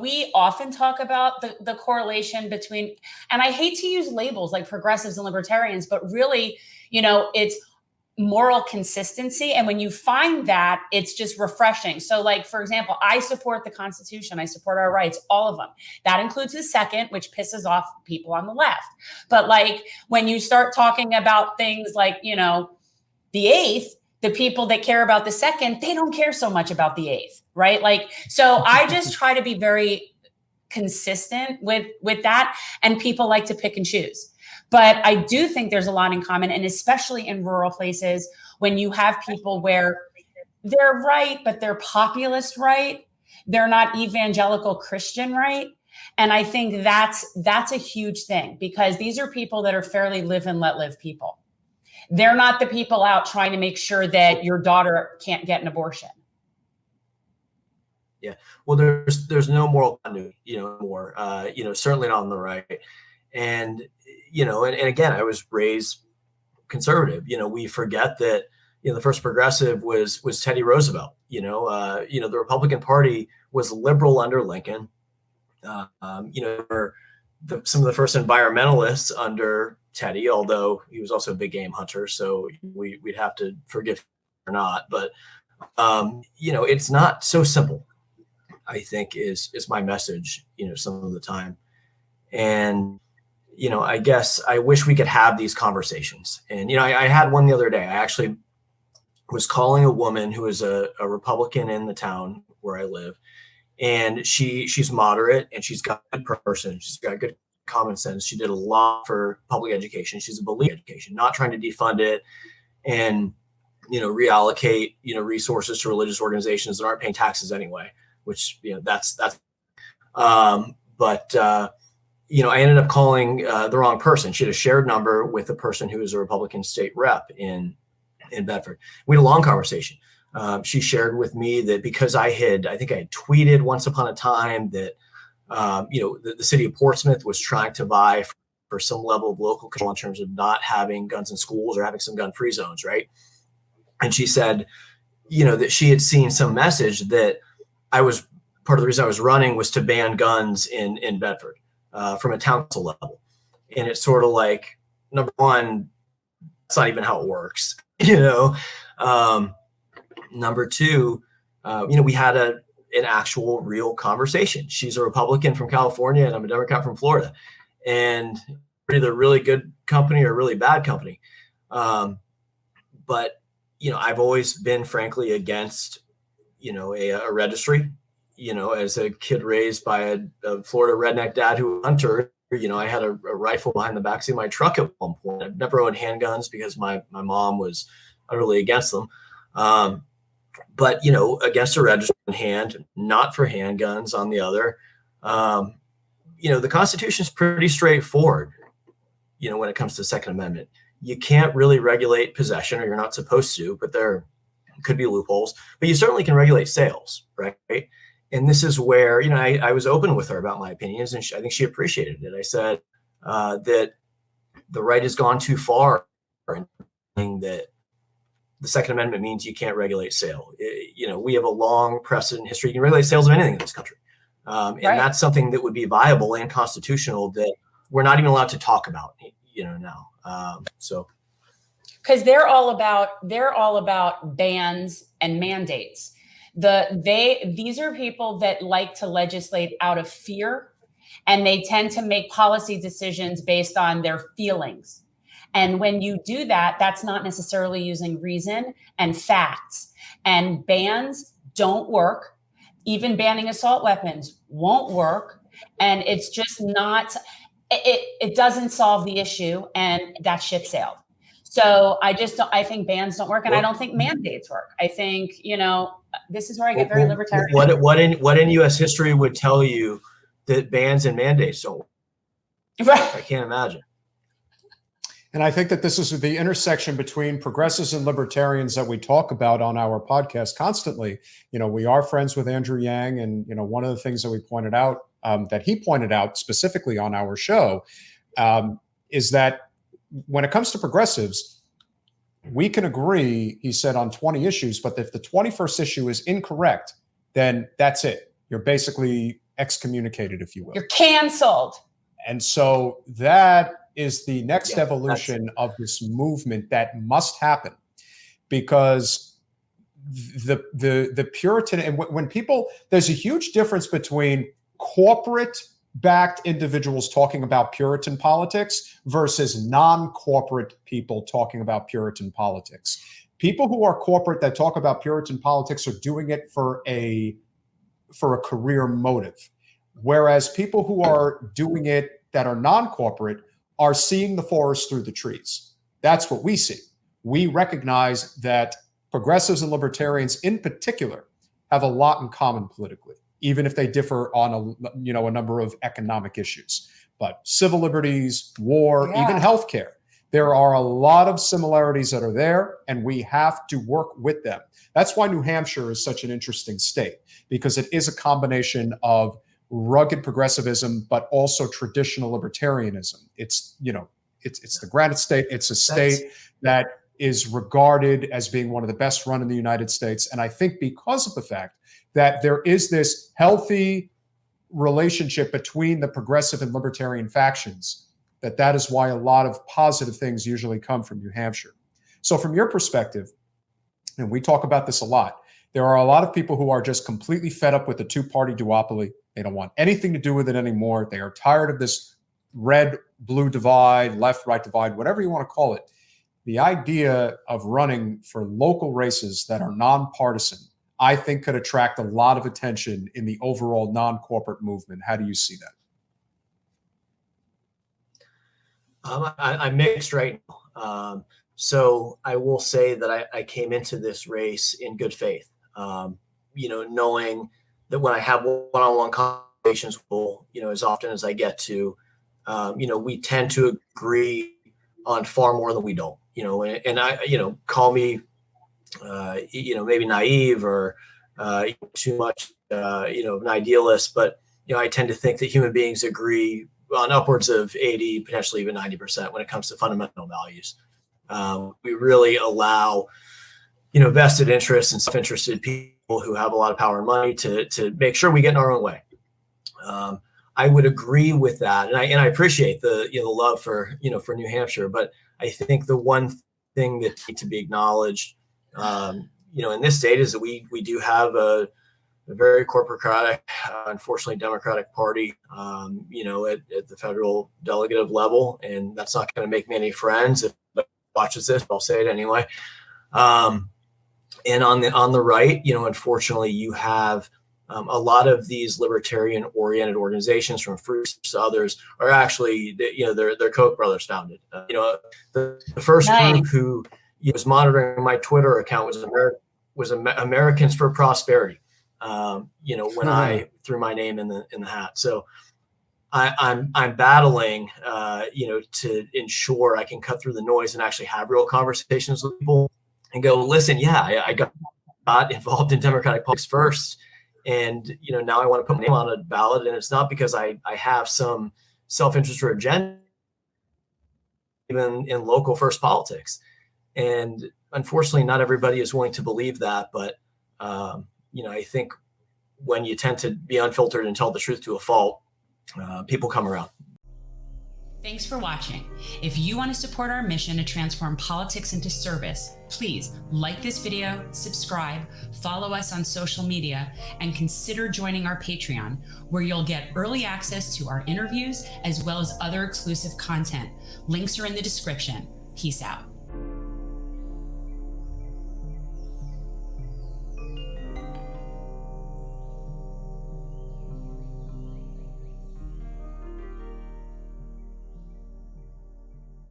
we often talk about the correlation between, and I hate to use labels like progressives and libertarians, but really, it's moral consistency. And when you find that, it's just refreshing. So like, for example, I support the Constitution. I support our rights, all of them. That includes the second, which pisses off people on the left. But like, when you start talking about things like, the eighth, the people that care about the second, they don't care so much about the eighth, right? Like, so I just try to be very consistent with that. And people like to pick and choose. But I do think there's a lot in common, and especially in rural places when you have people where they're right, but they're populist right. They're not evangelical Christian right. And I think that's a huge thing, because these are people that are fairly live and let live people. They're not the people out trying to make sure that your daughter can't get an abortion. Yeah. Well, there's no moral continuity, more, certainly not on the right. And, and again, I was raised conservative. We forget that, the first progressive was Teddy Roosevelt. The Republican Party was liberal under Lincoln. Some of the first environmentalists under Teddy, although he was also a big game hunter. So we'd have to forgive or not. But, it's not so simple, I think, is my message, some of the time. And, I guess I wish we could have these conversations. And, I had one the other day. I actually was calling a woman who is a Republican in the town where I live. And she's moderate, and she's got a good person. She's got good common sense. She did a lot for public education. She's a believer in education, not trying to defund it and, reallocate, resources to religious organizations that aren't paying taxes anyway, which, that's I ended up calling the wrong person. She had a shared number with a person who was a Republican state rep in Bedford. We had a long conversation. She shared with me that because I think I had tweeted once upon a time that, the city of Portsmouth was trying to vie for some level of local control in terms of not having guns in schools or having some gun-free zones, right? And she said, that she had seen some message that part of the reason I was running was to ban guns in Bedford. From a town council level. And it's sort of like, number one, that's not even how it works, Number two, we had an actual real conversation. She's a Republican from California and I'm a Democrat from Florida. And we're either really good company or really bad company. But, I've always been frankly against, a registry. As a kid raised by a Florida redneck dad who was a hunter, I had a rifle behind the backseat of my truck at one point. I've never owned handguns because my mom was utterly against them. But, against a registry on hand, not for handguns on the other. The Constitution is pretty straightforward, when it comes to the Second Amendment. You can't really regulate possession, or you're not supposed to, but there could be loopholes. But you certainly can regulate sales, right? And this is where, I was open with her about my opinions, and I think she appreciated it. I said that the right has gone too far in saying that the Second Amendment means you can't regulate sale. We have a long precedent history. You can regulate sales of anything in this country. And that's something that would be viable and constitutional that we're not even allowed to talk about, now. Because they're all about bans and mandates. These are people that like to legislate out of fear, and they tend to make policy decisions based on their feelings. And when you do that, that's not necessarily using reason and facts. And bans don't work. Even banning assault weapons won't work. And it's just not, it doesn't solve the issue, and that ship sailed. So I think bans don't work, and I don't think mandates work. I think, this is where I get very libertarian. What in U.S. history would tell you that bans and mandates don't work? Right. I can't imagine. And I think that this is the intersection between progressives and libertarians that we talk about on our podcast constantly. We are friends with Andrew Yang, and one of the things that we pointed out, that he pointed out specifically on our show, is that when it comes to progressives, we can agree, he said, on 20 issues, but if the 21st issue is incorrect, then that's it. You're basically excommunicated, if you will. You're canceled. And so that is the next evolution of this movement that must happen, because the Puritan, and when people, there's a huge difference between corporate backed individuals talking about Puritan politics versus non-corporate people talking about Puritan politics. People who are corporate that talk about Puritan politics are doing it for a career motive, whereas people who are doing it that are non-corporate are seeing the forest through the trees. That's what we see. We recognize that progressives and libertarians in particular have a lot in common politically, even if they differ on a number of economic issues. But civil liberties, war, even healthcare, there are a lot of similarities that are there, and we have to work with them. That's why New Hampshire is such an interesting state, because it is a combination of rugged progressivism, but also traditional libertarianism. It's the Granite State. It's a state that is regarded as being one of the best run in the United States. And I think because of the fact that there is this healthy relationship between the progressive and libertarian factions, that is why a lot of positive things usually come from New Hampshire. So from your perspective, and we talk about this a lot, there are a lot of people who are just completely fed up with the two-party duopoly. They don't want anything to do with it anymore. They are tired of this red-blue divide, left-right divide, whatever you want to call it. The idea of running for local races that are nonpartisan, I think, could attract a lot of attention in the overall non-corporate movement. How do you see that? I'm mixed right now. So I will say that I came into this race in good faith, knowing that when I have one-on-one conversations, as often as I get to, we tend to agree on far more than we don't, and I, call me, maybe naive or too much, an idealist, but, I tend to think that human beings agree on upwards of 80, potentially even 90% when it comes to fundamental values. We really allow, vested interests and self-interested people who have a lot of power and money to make sure we get in our own way. I would agree with that, and I appreciate the love for New Hampshire, but I think the one thing that needs to be acknowledged, in this state is that we do have a very corporatocratic, unfortunately Democratic Party, at the federal delegative level, and that's not going to make me any friends if it watches this, but I'll say it anyway. And on the right, unfortunately, you have a lot of these libertarian-oriented organizations, from Fruits to others, are actually, they're Koch brothers founded. The first group who was monitoring my Twitter account was Americans for Prosperity. When I threw my name in the hat. So I'm battling, to ensure I can cut through the noise and actually have real conversations with people and go, listen, I got involved in Democratic politics first. And, now I want to put my name on a ballot. And it's not because I have some self-interest or agenda, even in local first politics. And unfortunately, not everybody is willing to believe that. But, I think when you tend to be unfiltered and tell the truth to a fault, people come around. Thanks for watching. If you want to support our mission to transform politics into service, please like this video, subscribe, follow us on social media, and consider joining our Patreon, where you'll get early access to our interviews as well as other exclusive content. Links are in the description. Peace out.